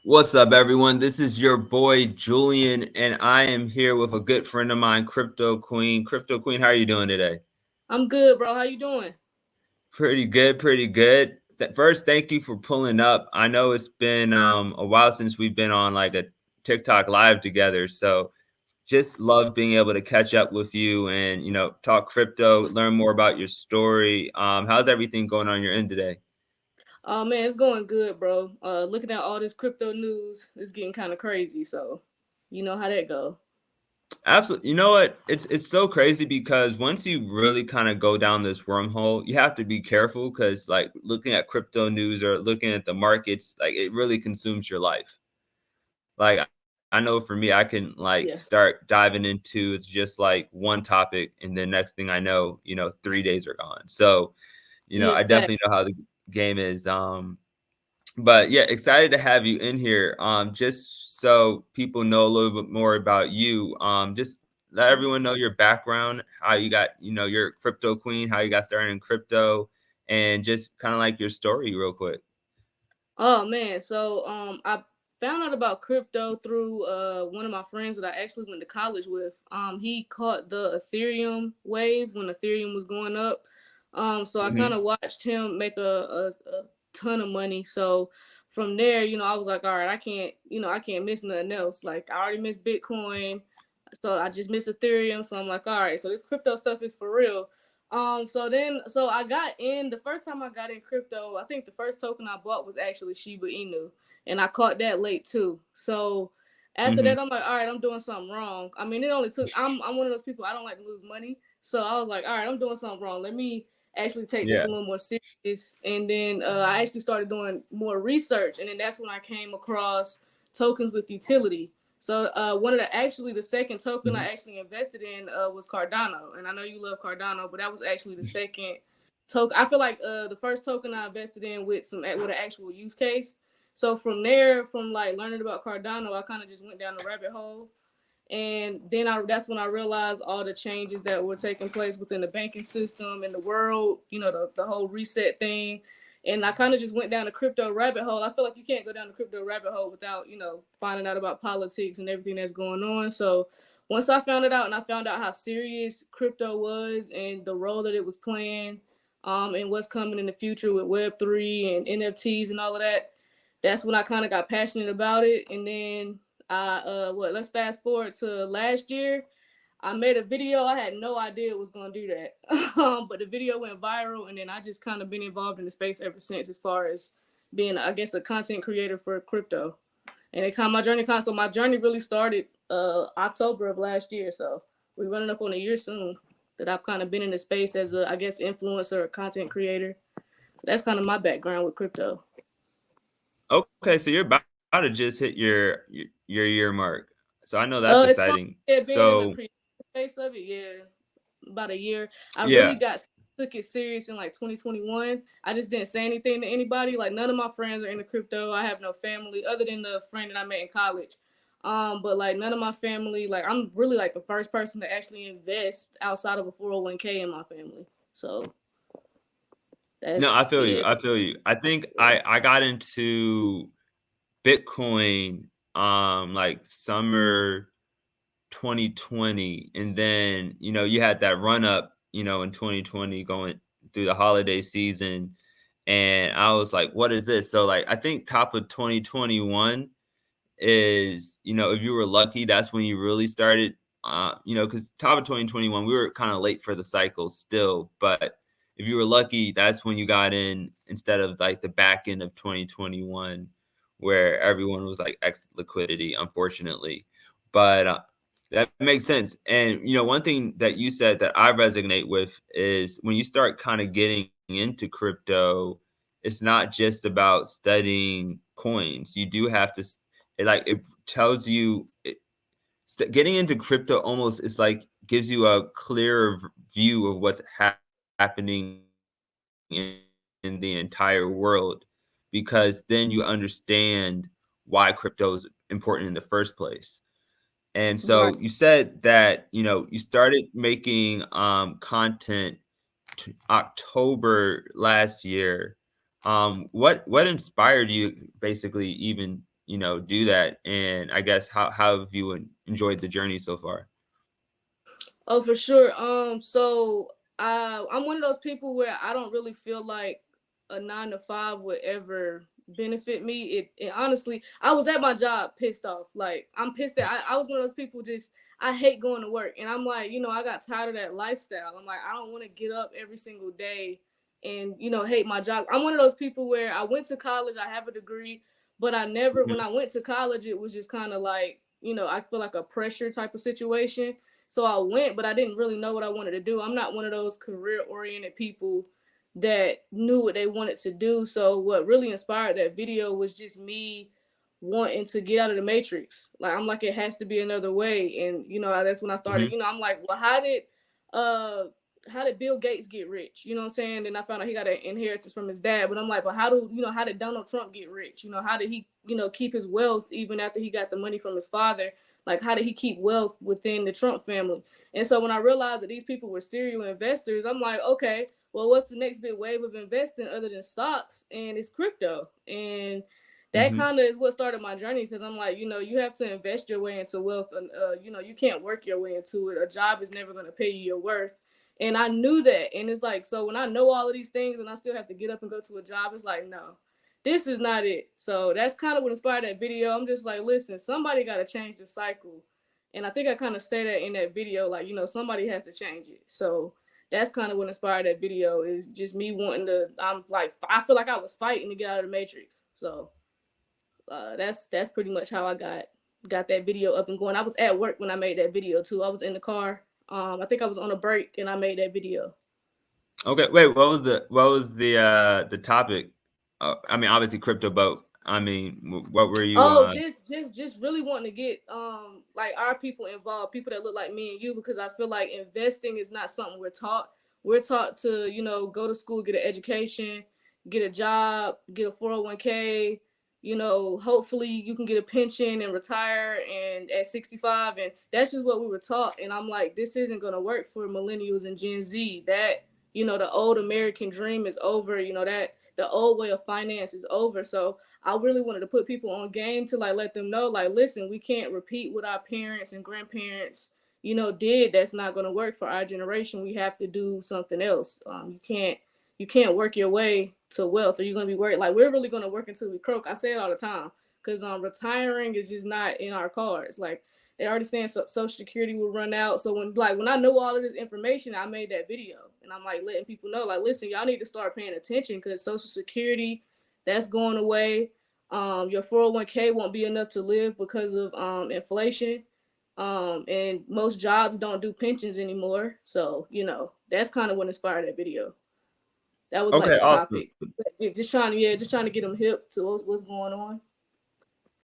What's up, everyone? This is your boy Julian, and I am here with a good friend of mine, Crypto Queen. Crypto Queen, how are you doing today? I'm good, bro. How you doing? Pretty good, pretty good. First, thank you for pulling up. I know it's been a while since we've been on like a TikTok live together, so just love being able to catch up with you and talk crypto, learn more about your story. How's everything going on your end today? Oh man, it's going good, bro. Looking at all this crypto news, it's getting kind of crazy. So, you know how that go. Absolutely. You know what? It's so crazy because once you really kind of go down this wormhole, you have to be careful because like looking at crypto news or looking at the markets, like it really consumes your life. Like I know for me, I can like Yeah, start diving into it's just like one topic, and then next thing I know, 3 days are gone. So, yeah, I fact. definitely know how the game is. But yeah, excited to have you in here. Just so people know a little bit more about you. Just let everyone know your background, how you got, your crypto queen, how you got started in crypto, and just kind of like your story real quick. Oh man, so I found out about crypto through one of my friends that I actually went to college with. He caught the Ethereum wave when Ethereum was going up. So I kind Hmm. of watched him make a ton of money. So from there, I was like, all right, I can't miss nothing else. Like I already missed Bitcoin, so I just missed Ethereum. So I'm like, all right, so this crypto stuff is for real. So I got in the first time I got in crypto. I think the first token I bought was actually Shiba Inu, and I caught that late too. So after Hmm. that, I'm like, all right, I'm doing something wrong. I mean, it only took. I'm one of those people, I don't like to lose money, so I was like, all right, I'm doing something wrong. Let me actually take this Yeah. a little more serious. And then I actually started doing more research, and then that's when I came across tokens with utility. So one of the second token Hmm. I actually invested in was Cardano, and I know you love Cardano, but that was actually the second token. I feel like the first token I invested in with an actual use case. So from there, from like learning about Cardano, I kind of just went down the rabbit hole, and then that's when I realized all the changes that were taking place within the banking system and the world. The whole reset thing, and I kind of just went down the crypto rabbit hole. I feel like you can't go down the crypto rabbit hole without finding out about politics and everything that's going on. So once I found it out, and I found out how serious crypto was and the role that it was playing, and what's coming in the future with Web3 and NFTs and all of that, that's when I kind of got passionate about it. And then let's fast forward to last year. I made a video. I had no idea it was gonna do that, but the video went viral, and then I just kind of been involved in the space ever since, as far as being, I guess, a content creator for crypto. And it kind of my journey really started October of last year. So we're running up on a year soon that I've kind of been in the space as a, I guess, influencer or content creator. That's kind of my background with crypto. Okay, so you're about to just hit your year mark. So I know that's As far exciting. as being in the So creative space of it, yeah, about a year. I really yeah. got took it serious in like 2021. I just didn't say anything to anybody. Like none of my friends are into crypto. I have no family other than the friend that I met in college. But like none of my family, like I'm really like the first person to actually invest outside of a 401k in my family. So No, I that's feel you. yeah. I feel you. I think I got into Bitcoin like summer 2020, and then you had that run up in 2020 going through the holiday season, and I was like, what is this? So like I think top of 2021 is, if you were lucky, that's when you really started, because top of 2021 we were kind of late for the cycle still, but if you were lucky, that's when you got in instead of like the back end of 2021 where everyone was like X liquidity, unfortunately. But that makes sense. And one thing that you said that I resonate with is when you start kind of getting into crypto, it's not just about studying coins. You do have to it tells you getting into crypto almost is like gives you a clearer view of what's happening in the entire world, because then you understand why crypto is important in the first place. And Right. so you said that you started making content October last year. What inspired you basically even do that. And I guess how have you enjoyed the journey so far? Oh, for sure. So I'm one of those people where I don't really feel like a 9 to 5 would ever benefit me. It honestly, I was at my job pissed off. Like I'm pissed that I was one of those people just I hate going to work, and I'm like, I got tired of that lifestyle. I'm like, I don't want to get up every single day and hate my job. I'm one of those people where I went to college, I have a degree, but I never when Mhm. I went to college, it was just kind of like I feel like a pressure type of situation. So I went, but I didn't really know what I wanted to do. I'm not one of those career oriented people that knew what they wanted to do. So what really inspired that video was just me wanting to get out of the matrix. Like I'm like, it has to be another way. And that's when I started, Mhm. I'm like, well, uh how did Bill Gates get rich? You know what I'm saying? And I found out he got an inheritance from his dad. But I'm like, well, how did Donald Trump get rich? How did he, keep his wealth even after he got the money from his father? Like, how did he keep wealth within the Trump family? And so when I realized that these people were serial investors, I'm like, okay, well, what's the next big wave of investing other than stocks? And it's crypto. And that Mhm. kind of is what started my journey, because I'm like, you have to invest your way into wealth. And, you can't work your way into it. A job is never going to pay you your worth. And I knew that. And it's like, so when I know all of these things and I still have to get up and go to a job, it's like, no, this is not it. So that's kind of what inspired that video. I'm just like, listen, somebody got to change the cycle. And I think I kind of say that in that video, like, somebody has to change it. So that's kind of what inspired that video, is just me wanting to, I'm like, I feel like I was fighting to get out of the matrix. So that's pretty much how I got that video up and going. I was at work when I made that video too. I was in the car. I think I was on a break and I made that video. Okay, wait. What was the topic? I mean, obviously crypto, but I mean, what were you? Oh, just really wanting to get like our people involved, people that look like me and you, because I feel like investing is not something we're taught. We're taught to, go to school, get an education, get a job, get a 401k, hopefully you can get a pension and retire and at 65, and that's just what we were taught. And I'm like, this isn't going to work for millennials and Gen Z. That, the old American dream is over, that the old way of finance is over. So I really wanted to put people on game to like let them know, like, listen, we can't repeat what our parents and grandparents, did. That's not going to work for our generation. We have to do something else. You can't work your way to wealth, or you're going to be worried. Like, we're really going to work until we croak. I say it all the time, because retiring is just not in our cards. Like, they already saying Social Security will run out. So when I know all of this information, I made that video, and I'm like letting people know, like, listen, y'all need to start paying attention, because Social Security, that's going away. Your 401k won't be enough to live because of inflation. And most jobs don't do pensions anymore. So, that's kind of what inspired that video. That was like Okay, the awesome. topic. Just trying to get them hip to what's going on.